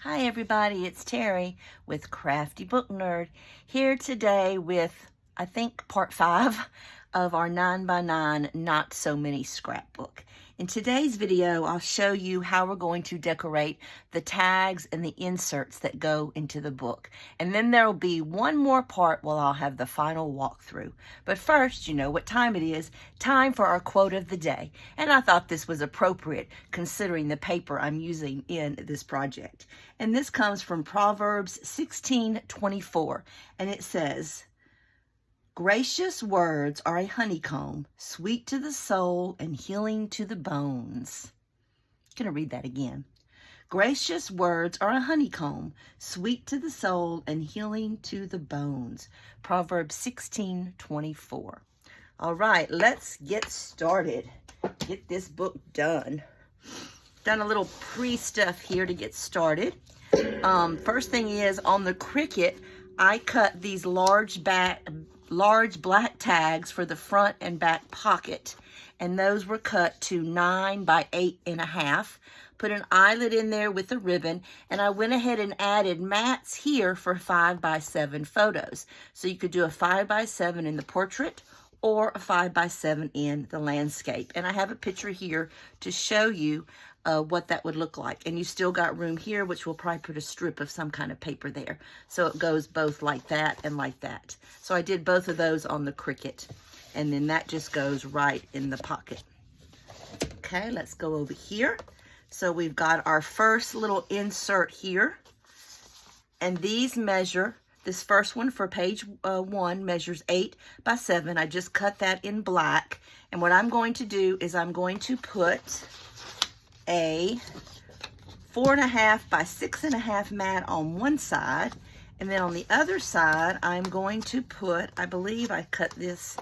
Hi everybody, it's Terry with Crafty Book Nerd here today with, I think, part 5 of our 9x9 Not So Many scrapbook. In today's video, I'll show you how we're going to decorate the tags and the inserts that go into the book. And then there'll be one more part where I'll have the final walkthrough. But first, you know what time it is. Time for our quote of the day. And I thought this was appropriate considering the paper I'm using in this project. And this comes from Proverbs 16:24. And it says, "Gracious words are a honeycomb, sweet to the soul and healing to the bones." I'm going to read that again. Gracious words are a honeycomb, sweet to the soul and healing to the bones. Proverbs 16:24. All right, let's get started. Get this book done. Done a little pre-stuff here to get started. First thing is, on the Cricut, I cut these large black tags for the front and back pocket, and those were cut to 9 by 8.5. Put an eyelet in there with a ribbon, and I went ahead and added mats here for 5 by 7 photos. So you could do a 5 by 7 in the portrait or a 5 by 7 in the landscape. And I have a picture here to show you what that would look like. And you still got room here, which we'll probably put a strip of some kind of paper there. So it goes both like that and like that. So I did both of those on the Cricut. And then that just goes right in the pocket. Okay, let's go over here. So we've got our first little insert here. And these measure, this first one for page 1 measures 8 by 7. I just cut that in black. And what I'm going to do is I'm going to put a 4.5 by 6.5 mat on one side, and then on the other side I'm going to put, I believe I cut this,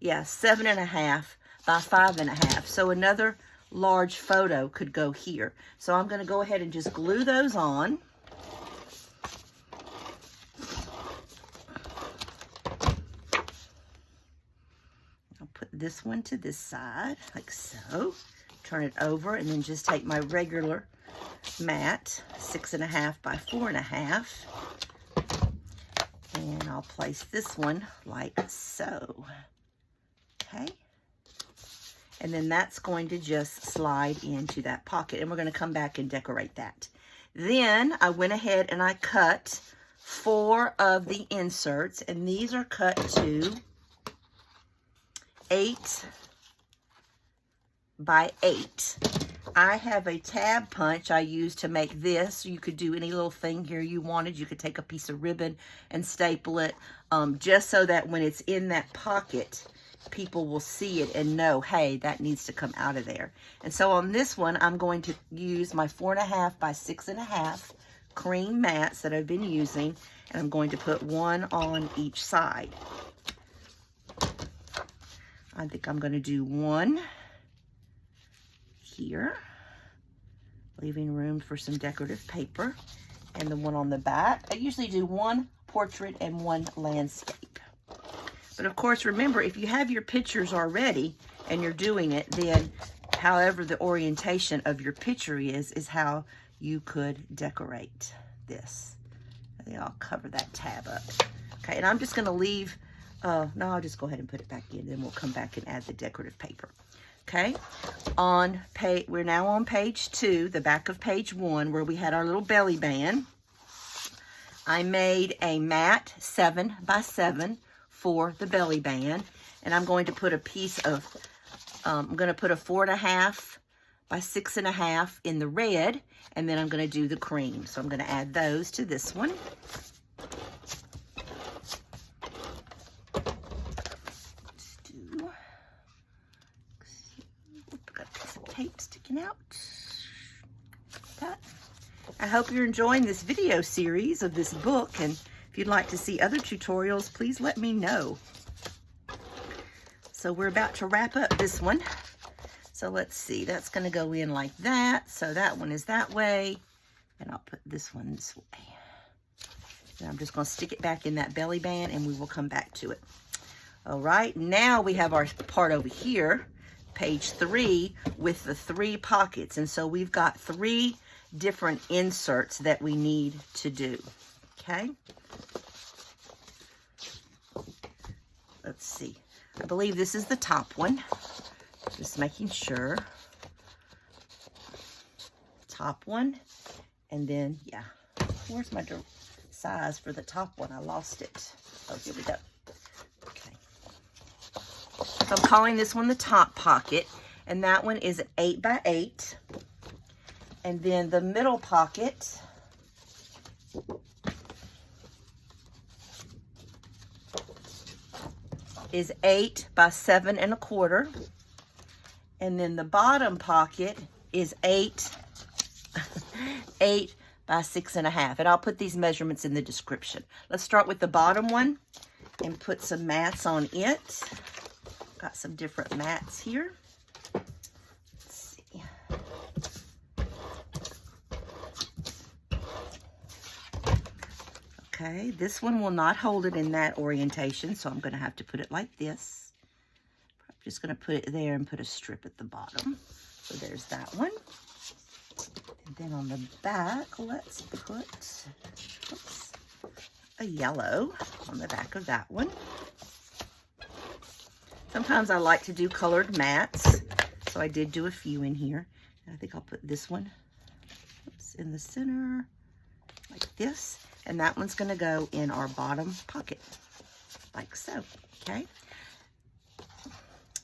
7.5 by 5.5, so another large photo could go here. So I'm going to go ahead and just glue those on. I'll put this one to this side like so. Turn it over, and then just take my regular mat, 6.5 by 4.5, and I'll place this one like so. Okay, and then that's going to just slide into that pocket, and we're going to come back and decorate that. Then I went ahead and I cut 4 of the inserts, and these are cut to 8 by 8. I have a tab punch I use to make this. You could do any little thing here you wanted. You could take a piece of ribbon and staple it, just so that when it's in that pocket, people will see it and know, hey, that needs to come out of there. And so on this one, I'm going to use my 4.5 by 6.5 cream mats that I've been using, and I'm going to put one on each side. I think I'm going to do one here, leaving room for some decorative paper, and the one on the back. I usually do one portrait and one landscape. But of course, remember, if you have your pictures already and you're doing it, then however the orientation of your picture is how you could decorate this. I think I'll cover that tab up. Okay, and I'm just going to leave, no, I'll just go ahead and put it back in, then we'll come back and add the decorative paper. Okay, we're now on page 2, the back of page 1, where we had our little belly band. I made a mat 7 by 7 for the belly band, and I'm going to put a piece of, I'm going to put a 4.5 by 6.5 in the red, and then I'm going to do the cream. So I'm going to add those to this one. Tape sticking out. That. I hope you're enjoying this video series of this book, and if you'd like to see other tutorials, please let me know. So we're about to wrap up this one. So let's see, that's going to go in like that. So that one is that way, and I'll put this one this way. And I'm just going to stick it back in that belly band, and we will come back to it. All right, now we have our part over here. page 3 with the 3 pockets. And so we've got 3 different inserts that we need to do. Okay. Let's see. I believe this is the top one. Just making sure. Top one. And then, yeah. Where's my size for the top one? I lost it. Oh, here we go. Okay. So I'm calling this one the top pocket. And that one is 8 by 8. And then the middle pocket is 8 by 7 1/4. And then the bottom pocket is 8 by 6 1/2. And I'll put these measurements in the description. Let's start with the bottom one and put some mats on it. Got some different mats here. Let's see. Okay, this one will not hold it in that orientation, so I'm going to have to put it like this. I'm just going to put it there and put a strip at the bottom. So there's that one. And then on the back, let's put a yellow on the back of that one. Sometimes I like to do colored mats, so I did do a few in here. And I think I'll put this one in the center like this. And that one's going to go in our bottom pocket, like so, okay?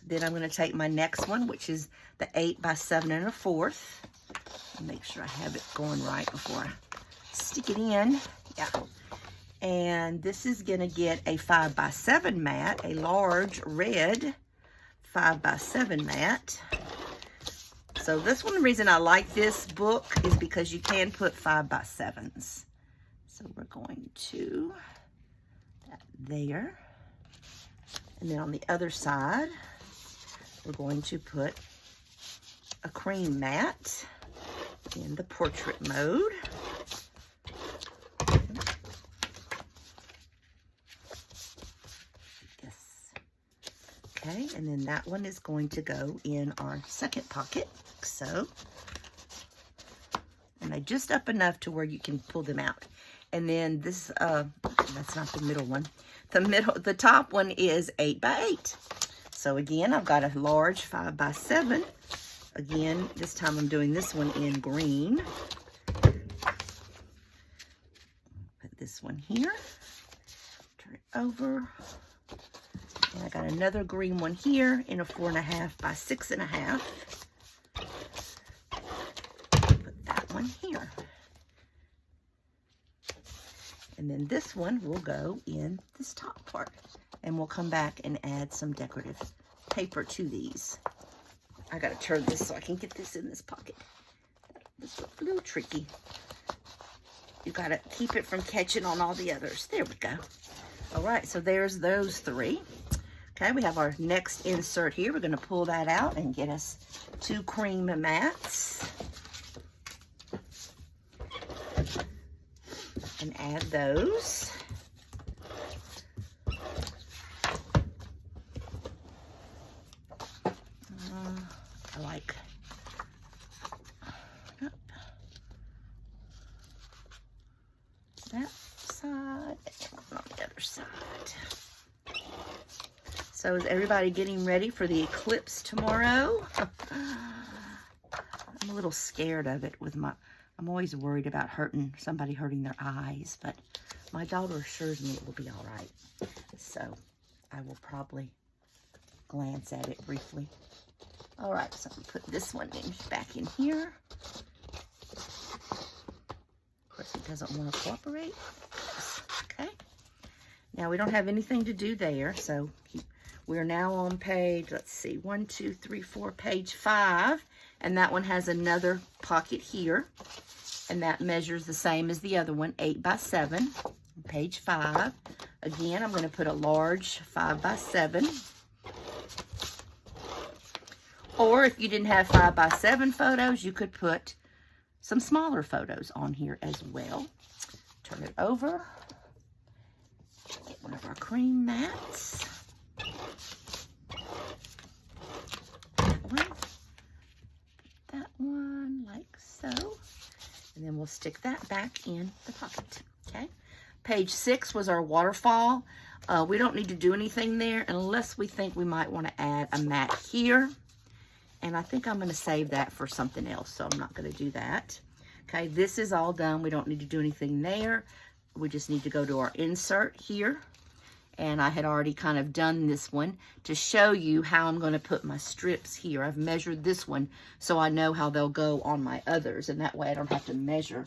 Then I'm going to take my next one, which is the 8 by 7 1/4. Make sure I have it going right before I stick it in. Yeah. And this is going to get a 5 by 7 mat, a large red 5 by 7 mat. So this one, the reason I like this book is because you can put 5 by 7s. So we're going to that there. And then on the other side, we're going to put a cream mat in the portrait mode. Okay, and then that one is going to go in our second pocket, like so. And they just up enough to where you can pull them out. And then this, that's not the middle one. The top one is 8 by 8. So again, I've got a large 5 by 7. Again, this time I'm doing this one in green. Put this one here. Turn it over. And I got another green one here in a 4 1/2 by 6 1/2. Put that one here. And then this one will go in this top part. And we'll come back and add some decorative paper to these. I gotta turn this so I can get this in this pocket. It's a little tricky. You gotta keep it from catching on all the others. There we go. All right, so there's those 3. Okay, we have our next insert here. We're gonna pull that out and get us 2 cream mats. And add those. I like that side and on the other side. So is everybody getting ready for the eclipse tomorrow? I'm a little scared of it with I'm always worried about somebody hurting their eyes, but my daughter assures me it will be all right. So I will probably glance at it briefly. All right, so I'm gonna put this one back in here. Of course, it doesn't want to cooperate. Okay. Now we don't have anything to do there, so we're now on page, let's see, 1, 2, 3, 4, page 5, and that one has another pocket here, and that measures the same as the other one, 8 by 7, page 5. Again, I'm going to put a large 5 by 7. Or if you didn't have 5 by 7 photos, you could put some smaller photos on here as well. Turn it over. Get one of our cream mats. one like so. And then we'll stick that back in the pocket, okay? Page 6 was our waterfall. We don't need to do anything there unless we think we might want to add a mat here. And I think I'm going to save that for something else, so I'm not going to do that. Okay, this is all done. We don't need to do anything there. We just need to go to our insert here. And I had already kind of done this one to show you how I'm going to put my strips here. I've measured this one so I know how they'll go on my others, and that way I don't have to measure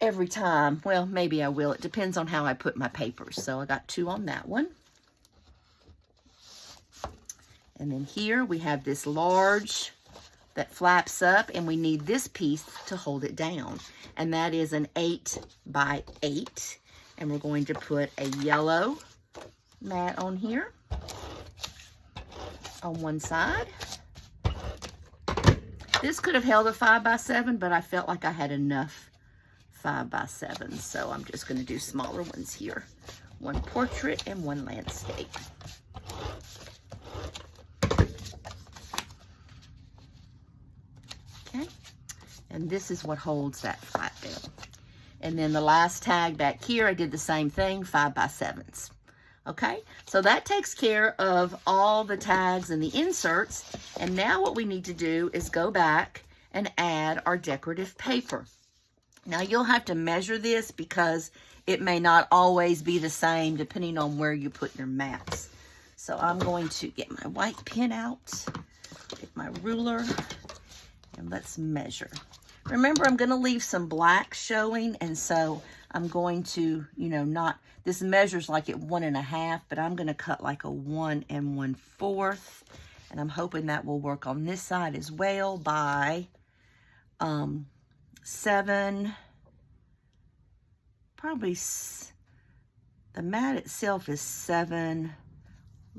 every time. Well, maybe I will. It depends on how I put my papers. So I got 2 on that one. And then here we have this large that flaps up, and we need this piece to hold it down. And that is an 8 by 8. And we're going to put a yellow mat on here on one side. This could have held a 5 by 7, but I felt like I had enough 5 by 7, so I'm just going to do smaller ones here. 1 portrait and 1 landscape. Okay, and this is what holds that flat down. And then the last tag back here, I did the same thing, 5 by 7s. Okay, so that takes care of all the tags and the inserts. And now what we need to do is go back and add our decorative paper. Now you'll have to measure this because it may not always be the same depending on where you put your mats. So I'm going to get my white pen out, get my ruler, and let's measure. Remember, I'm going to leave some black showing, and so I'm going to, this measures like at 1 1/2, but I'm going to cut like a 1 1/4, and I'm hoping that will work on this side as well by 7, probably, the mat itself is 7,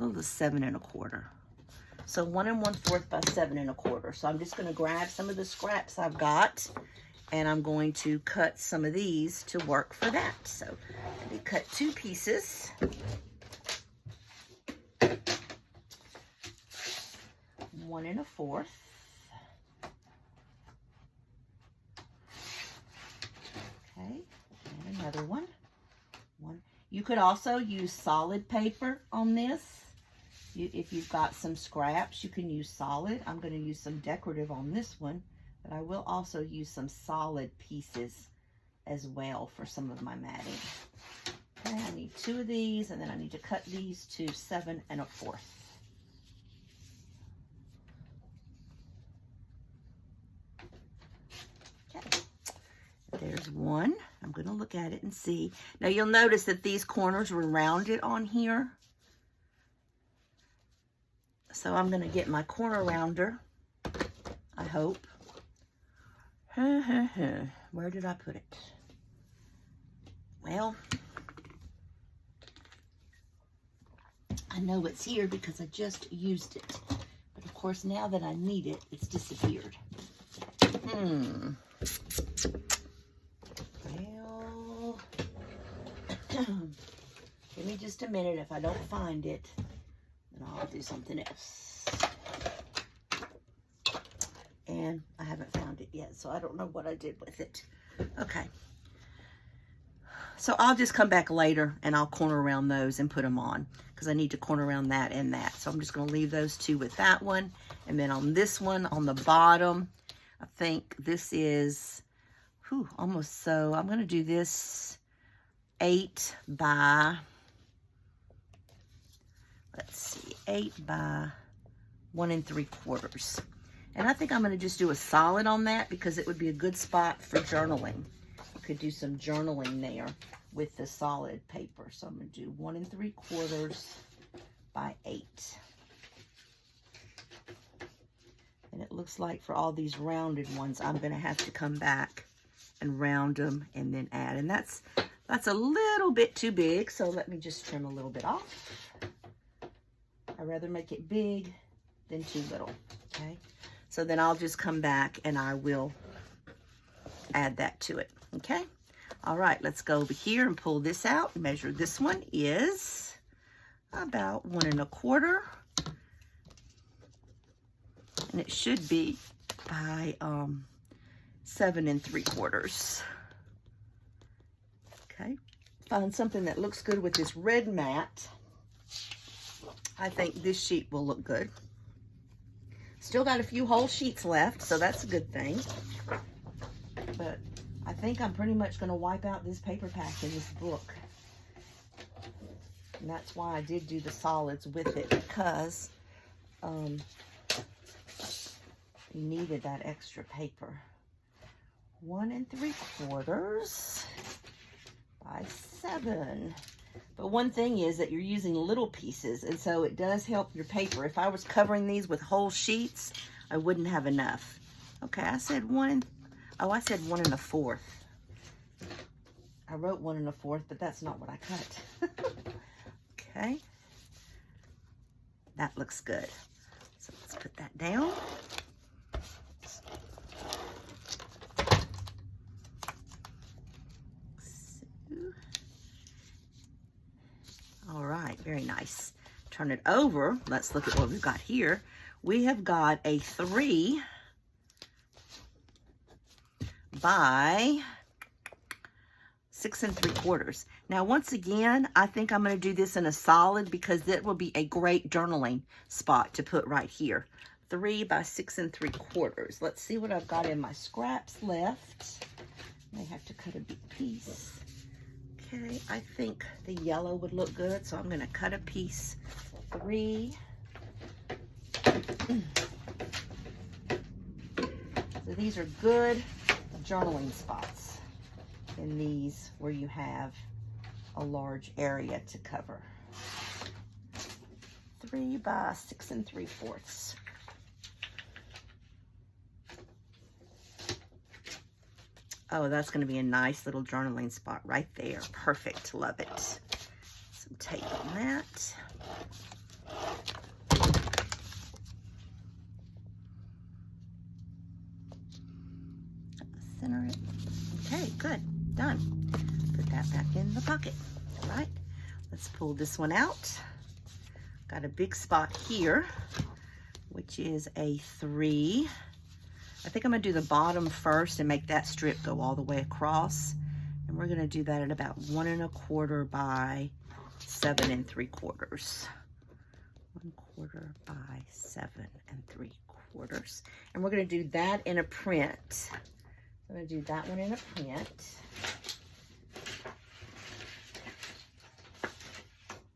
a little 7 1/4. So 1 1/4 by 7 1/4. So I'm just going to grab some of the scraps I've got, and I'm going to cut some of these to work for that. So let me cut 2 pieces. 1 1/4. Okay, and another one. You could also use solid paper on this. If you've got some scraps, you can use solid. I'm going to use some decorative on this one, but I will also use some solid pieces as well for some of my matting. Okay, I need 2 of these, and then I need to cut these to 7 1/4. Okay, there's one. I'm going to look at it and see. Now you'll notice that these corners were rounded on here. So I'm going to get my corner rounder, I hope. Where did I put it? Well, I know it's here because I just used it. But of course, now that I need it, it's disappeared. Well, give me just a minute. If I don't find it, then I'll do something else. And I haven't found it yet, so I don't know what I did with it. Okay. So I'll just come back later and I'll corner around those and put them on because I need to corner around that and that. So I'm just going to leave those 2 with that one. And then on this one, on the bottom, I think this is almost, so I'm going to do this 8 by, let's see, 8 by 1 3/4. And I think I'm going to just do a solid on that because it would be a good spot for journaling. You could do some journaling there with the solid paper. So I'm going to do 1 3/4 by 8. And it looks like for all these rounded ones, I'm going to have to come back and round them and then add. And that's a little bit too big, so let me just trim a little bit off. I'd rather make it big than too little, okay? So then I'll just come back and I will add that to it, okay? All right, let's go over here and pull this out. Measure this one is about 1 1/4. And it should be by 7 3/4. Okay, find something that looks good with this red mat. I think this sheet will look good. Still got a few whole sheets left, so that's a good thing. But I think I'm pretty much going to wipe out this paper pack in this book. And that's why I did do the solids with it, because you needed that extra paper. 1 3/4 by 7. But one thing is that you're using little pieces, and so it does help your paper. If I was covering these with whole sheets, I wouldn't have enough. Okay, I said 1 1/4. I wrote 1 1/4, but that's not what I cut. Okay, that looks good. So let's put that down. All right, very nice. Turn it over. Let's look at what we've got here. We have got a 3 by 6 3/4. Now, once again, I think I'm going to do this in a solid because that will be a great journaling spot to put right here. 3 by 6 3/4. Let's see what I've got in my scraps left. May have to cut a big piece. Okay, I think the yellow would look good, so I'm going to cut a piece. 3. So these are good journaling spots in these where you have a large area to cover. 3 by 6 3/4. Oh, that's going to be a nice little journaling spot right there. Perfect. Love it. Some tape on that. Center it. Okay, good. Done. Put that back in the pocket. All right. Let's pull this one out. Got a big spot here, which is a 3. I think I'm going to do the bottom first and make that strip go all the way across. And we're going to do that at about 1 1/4 by 7 3/4. 1/4 by 7 3/4. And we're going to do that in a print. I'm going to do that one in a print.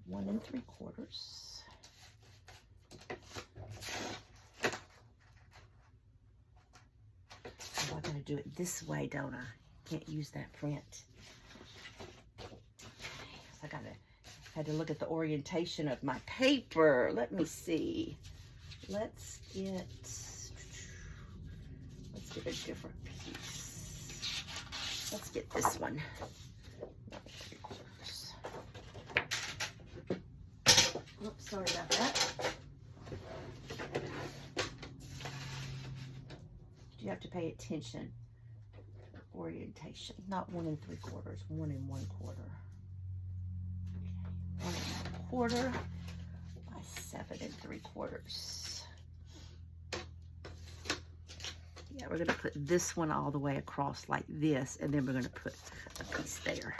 1 3/4. I gotta do it this way, don't I? Can't use that print. So had to look at the orientation of my paper. Let me see. Let's get a different piece. Let's get this one. 1 3/4. Oops, sorry about that. You have to pay attention. Orientation, not 1 3/4, 1 1/4. Okay, 1 1/4 by 7 3/4. Yeah, we're going to put this one all the way across like this, and then we're going to put a piece there.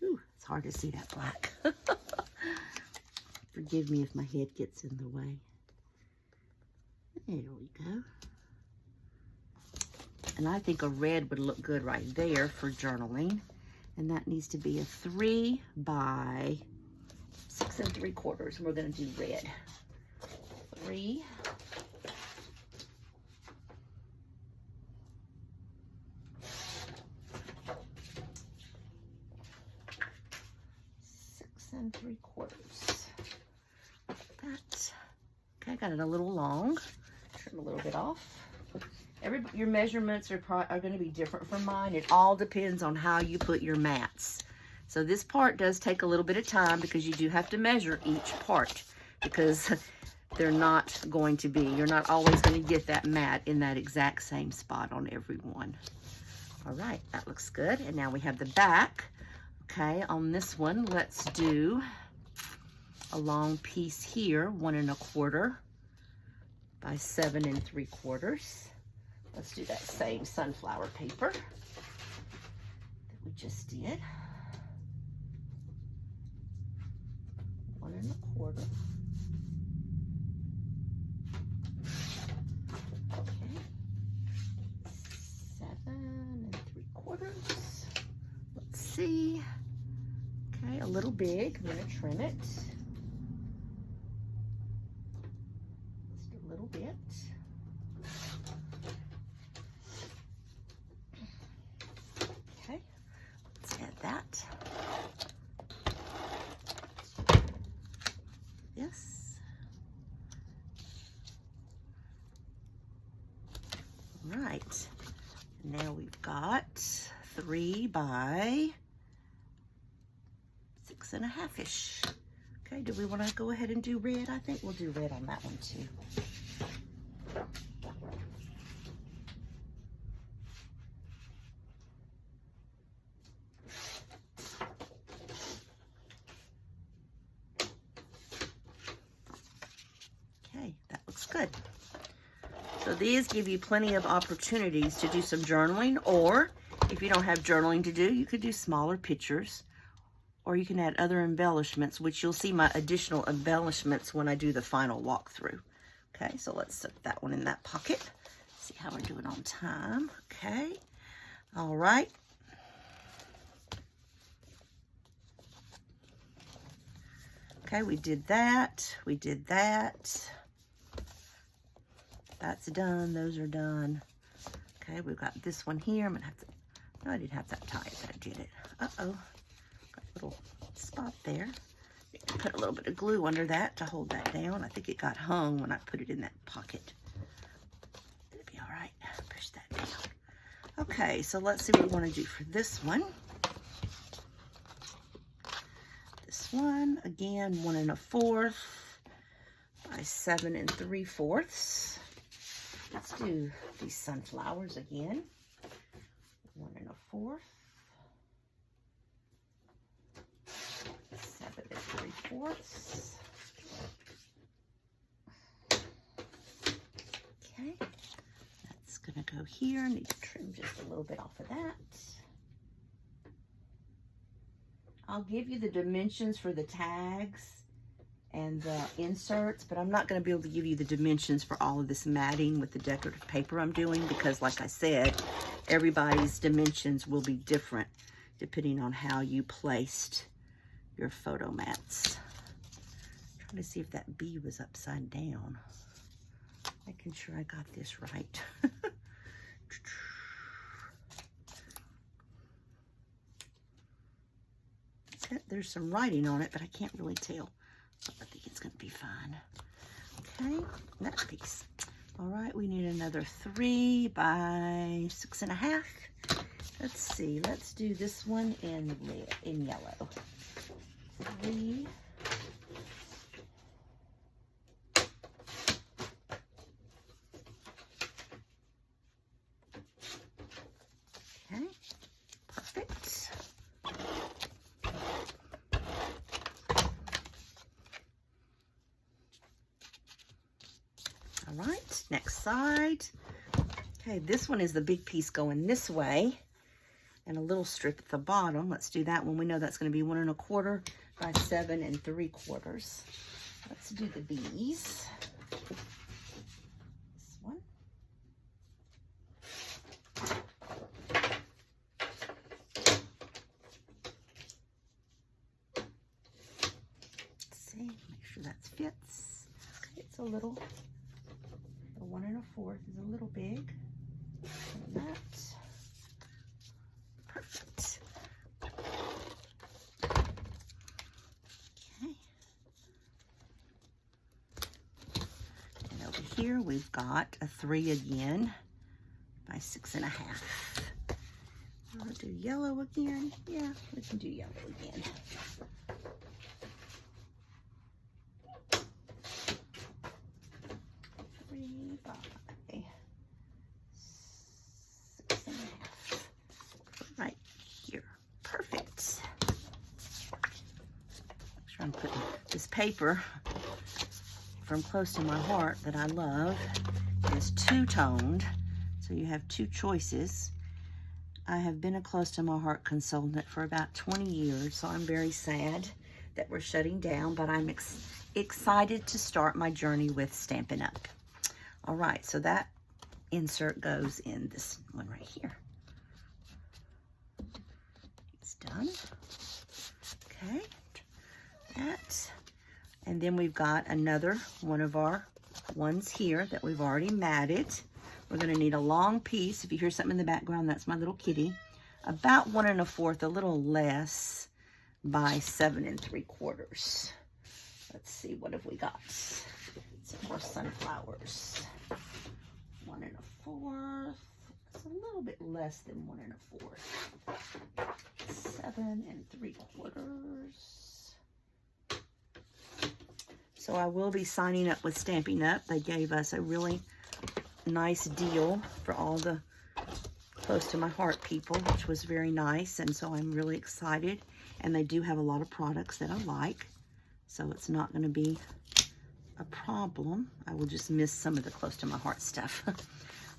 Ooh, it's hard to see that black. Forgive me if my head gets in the way. There we go. And I think a red would look good right there for journaling. And that needs to be a 3 by 6 3/4. And we're going to do red. 3. and 3/4. That. Okay, I got it a little long. Trim a little bit off. Your measurements are going to be different from mine. It all depends on how you put your mats. So this part does take a little bit of time because you do have to measure each part, because they're not going to be, you're not always going to get that mat in that exact same spot on every one. All right, that looks good. And now we have the back. Okay, on this one, let's do a long piece here, 1 1/4 by 7 3/4. Let's do that same sunflower paper that we just did. 1 1/4. Okay. 7 3/4. Let's see. Okay, a little big. I'm going to trim it. Just a little bit. Okay, let's add that. This. All right. Now we've got 3 by 6 1/2-ish. Okay, do we want to go ahead and do red? I think we'll do red on that one too. Okay, that looks good. So these give you plenty of opportunities to do some journaling, or if you don't have journaling to do, you could do smaller pictures, or you can add other embellishments, which you'll see my additional embellishments when I do the final walkthrough. Okay, so let's set that one in that pocket. See how we're doing on time. Okay, all right. Okay, we did that. We did that. That's done. Those are done. Okay, we've got this one here. I'm gonna have to. No, I didn't have that tight, but I did it. Uh-oh. Got a little spot there. Put a little bit of glue under that to hold that down. I think it got hung when I put it in that pocket. It'll be all right. Push that down. Okay, so let's see what we want to do for this one. This one, again, 1 1/4 by 7 3/4. Let's do these sunflowers again. 1 1/4. 7 3/4. Okay, that's gonna go here. I need to trim just a little bit off of that. I'll give you the dimensions for the tags and the inserts, but I'm not going to be able to give you the dimensions for all of this matting with the decorative paper I'm doing, because like I said, everybody's dimensions will be different depending on how you placed your photo mats. I'm trying to see if that B was upside down. Making sure I got this right. There's some writing on it, but I can't really tell. So I think it's going to be fine. Okay, that piece. All right, we need another 3 by 6 1/2. Let's see. Let's do this one in red, in yellow. 3. Okay, perfect. All right, next side. Okay, this one is the big piece going this way, and a little strip at the bottom. Let's do that one. We know that's going to be 1 1/4 by 7 3/4. Let's do the B's. This one. Let's see, make sure that fits. Okay, it's a little. The 1 1/4 is a little big. And that. Perfect. Okay. And over here we've got a 3 again by 6 1/2. I'll do yellow again. Yeah, we can do yellow again. paper from Close to My Heart that I love is two-toned, so you have two choices. I have been a Close to My Heart consultant for about 20 years, so I'm very sad that we're shutting down, but I'm excited to start my journey with Stampin' Up. All right, so that insert goes in this one right here. It's done. Okay, that. And then we've got another one of our ones here that we've already matted. We're going to need a long piece. If you hear something in the background, that's my little kitty. About 1 1/4, a little less, by 7 3/4. Let's see, what have we got? Some more sunflowers. 1 1/4. It's a little bit less than 1 1/4. 7 3/4. So I will be signing up with Stampin' Up. They gave us a really nice deal for all the Close to My Heart people, which was very nice, and so I'm really excited. And they do have a lot of products that I like, so it's not going to be a problem. I will just miss some of the Close to My Heart stuff.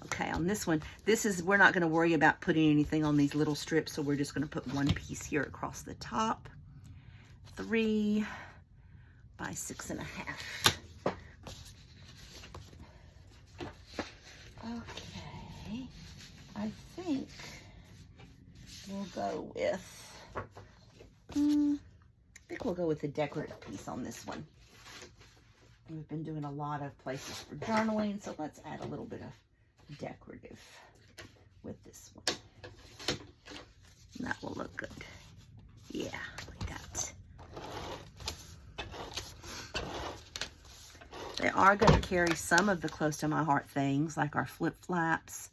Okay, on this one, we're not going to worry about putting anything on these little strips, so we're just going to put one piece here across the top. 3 by 6 1/2. Okay, I think we'll go with, the decorative piece on this one. We've been doing a lot of places for journaling, so let's add a little bit of decorative with this one. And that will look good. Yeah, like that. They are going to carry some of the Close to My Heart things, like our flip flaps,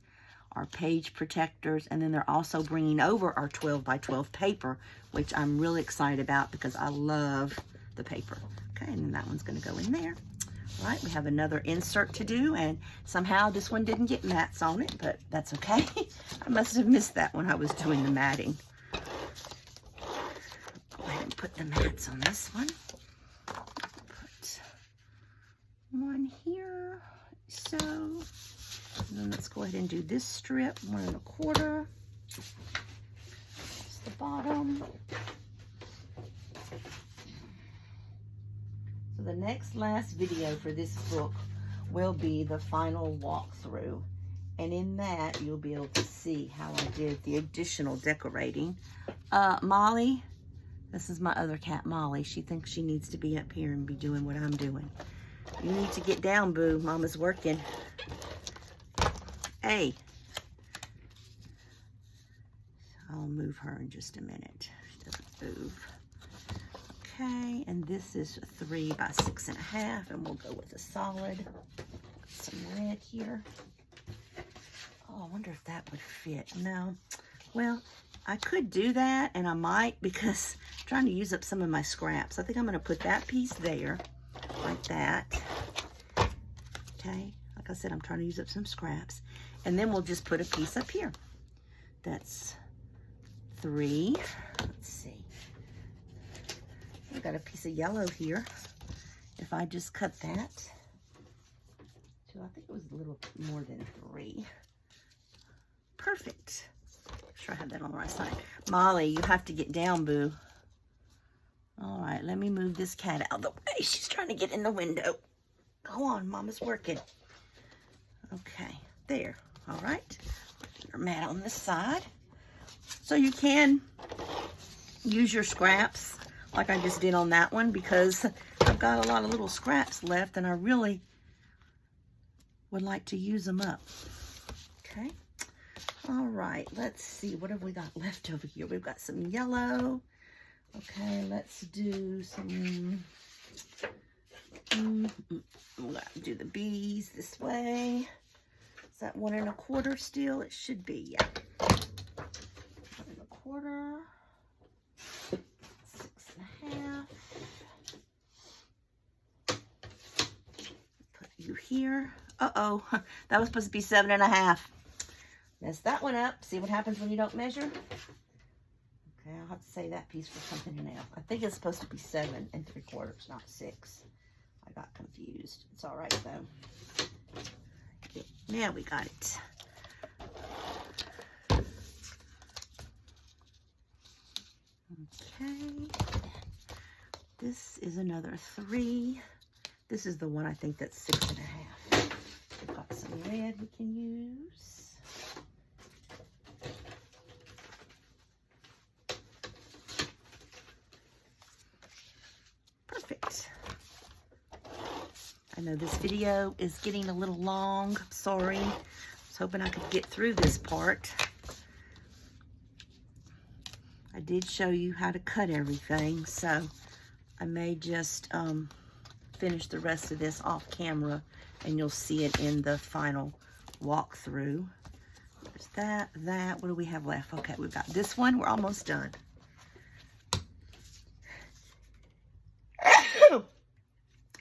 our page protectors, and then they're also bringing over our 12 by 12 paper, which I'm really excited about because I love the paper. Okay, and then that one's going to go in there. All right, we have another insert to do, and somehow this one didn't get mats on it, but that's okay. I must have missed that when I was doing the matting. Go ahead and put the mats on this one. Put one here, so. And then let's go ahead and do this strip, 1 1/4. Just the bottom. So the last video for this book will be the final walkthrough. And in that, you'll be able to see how I did the additional decorating. Molly, this is my other cat, Molly. She thinks she needs to be up here and be doing what I'm doing. You need to get down, boo. Mama's working. Hey. I'll move her in just a minute. She doesn't move. Okay, and this is 3 by 6 1/2, and we'll go with a solid. Some red here. Oh, I wonder if that would fit. No. Well, I could do that, and I might, because I'm trying to use up some of my scraps. I think I'm going to put that piece there, like that. Okay, like I said, I'm trying to use up some scraps. And then we'll just put a piece up here. That's 3. Let's see. I've got a piece of yellow here. If I just cut that to, I think it was a little more than 3. Perfect. Make sure I have that on the right side. Molly, you have to get down, boo. All right, let me move this cat out of the way. She's trying to get in the window. Go on, Mama's working. Okay, there. All right. Put your mat on this side. So you can use your scraps like I just did on that one, because I've got a lot of little scraps left and I really would like to use them up. Okay. All right, let's see. What have we got left over here? We've got some yellow. Okay, let's do some, we'll do the bees this way. Is that 1 1/4 still? It should be, yeah. 1 1/4. 6 1/2. Put you here. Uh-oh, that was supposed to be 7 1/2. Mess that one up. See what happens when you don't measure? Okay, I'll have to say that piece for something else. I think it's supposed to be 7 3/4, not 6. I got confused. It's all right though. Now we got it. Okay. This is another 3. This is the one I think that's 6 1/2. We've got some red we can use. Perfect. I know this video is getting a little long. I'm sorry. I was hoping I could get through this part. I did show you how to cut everything, so I may just finish the rest of this off camera, and you'll see it in the final walkthrough. There's that. What do we have left? Okay, we've got this one. We're almost done.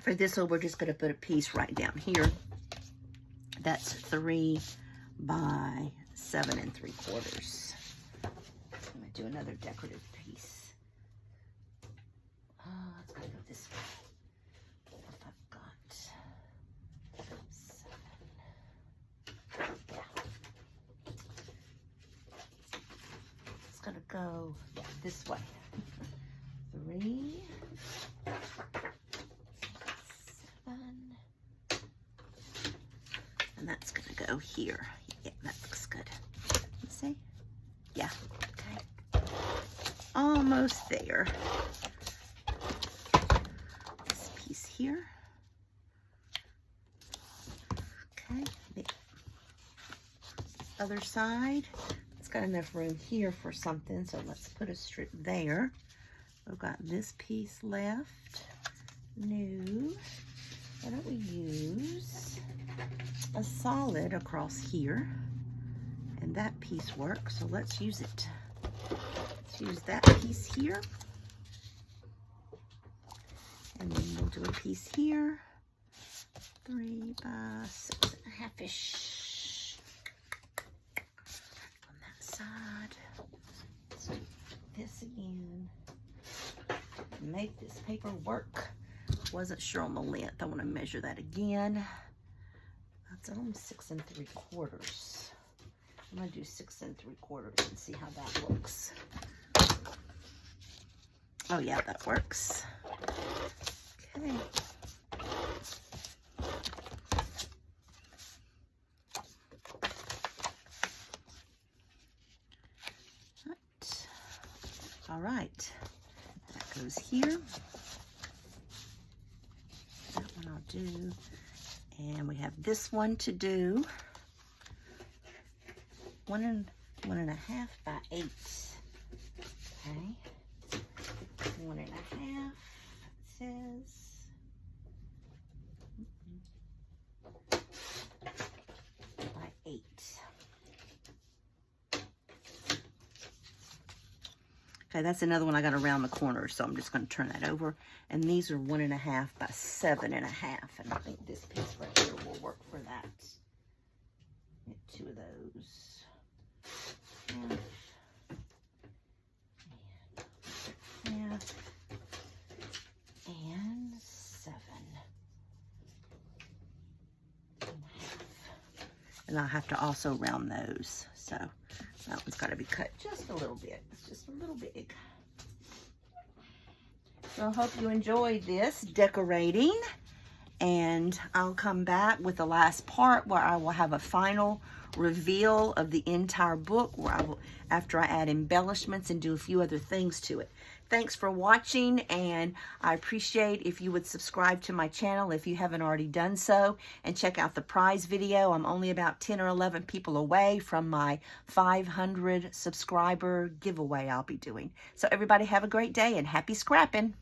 For this one, we're just going to put a piece right down here. That's 3 by 7 3/4. I'm going to do another decorative piece. It's got to go this way. If I've got 7. Yeah. It's going to go this way. 3. And that's going to go here. Yeah, that looks good. Let's see. Yeah, okay. Almost there. This piece here. Okay. The other side. It's got enough room here for something, so let's put a strip there. We've got this piece left. New. Why don't we use a solid across here? And that piece works, so let's use it. Let's use that piece here. And then we'll do a piece here. 3 by 6 1/2-ish. On that side. Let's do this again. Make this paper work. Wasn't sure on the length. I want to measure that again. That's almost 6 3/4. I'm going to do 6 3/4 and see how that looks. Oh yeah, that works. Okay. All right. That goes here. That one I'll do. And we have this one to do. 1 1/2 by 8. Okay. 1 1/2, it says. By 8. Okay, that's another one I got around the corner, so I'm just going to turn that over. And these are 1 1/2 by 7 1/2, and I think this piece right here will work for that. Get 2 of those. Half, and 7 1/2. And I'll have to also round those, so that one's got to be cut just a little bit. It's just a little big. So I hope you enjoyed this decorating, and I'll come back with the last part where I will have a final reveal of the entire book, where I will, after I add embellishments and do a few other things to it. Thanks for watching, and I appreciate if you would subscribe to my channel if you haven't already done so, and check out the prize video. I'm only about 10 or 11 people away from my 500 subscriber giveaway I'll be doing. So everybody have a great day and happy scrapping.